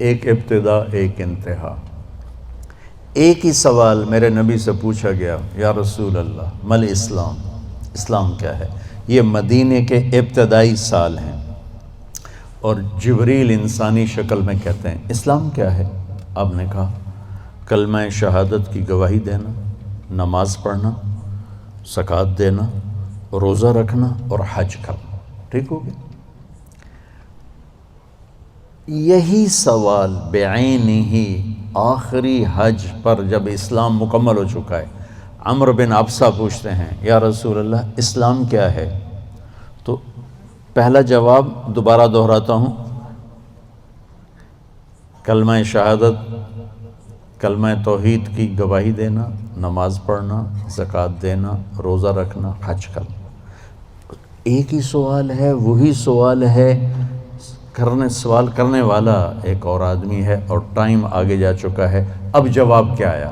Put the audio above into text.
ایک ابتدا ایک انتہا۔ ایک ہی سوال میرے نبی سے پوچھا گیا، یا رسول اللہ مل اسلام، اسلام کیا ہے؟ یہ مدینے کے ابتدائی سال ہیں، اور جبریل انسانی شکل میں کہتے ہیں اسلام کیا ہے؟ آپ نے کہا کلمہ شہادت کی گواہی دینا، نماز پڑھنا، زکوٰۃ دینا، روزہ رکھنا اور حج کرنا۔ ٹھیک ہو گیا؟ یہی سوال بعینہ آخری حج پر جب اسلام مکمل ہو چکا ہے، عمرو بن ابسہ پوچھتے ہیں یا رسول اللہ اسلام کیا ہے؟ تو پہلا جواب دوبارہ دہراتا ہوں، کلمہ شہادت، کلمہ توحید کی گواہی دینا، نماز پڑھنا، زکوٰۃ دینا، روزہ رکھنا، حج کرنا۔ ایک ہی سوال ہے، وہی سوال ہے، سوال کرنے والا ایک اور آدمی ہے، اور ٹائم آگے جا چکا ہے۔ اب جواب کیا آیا؟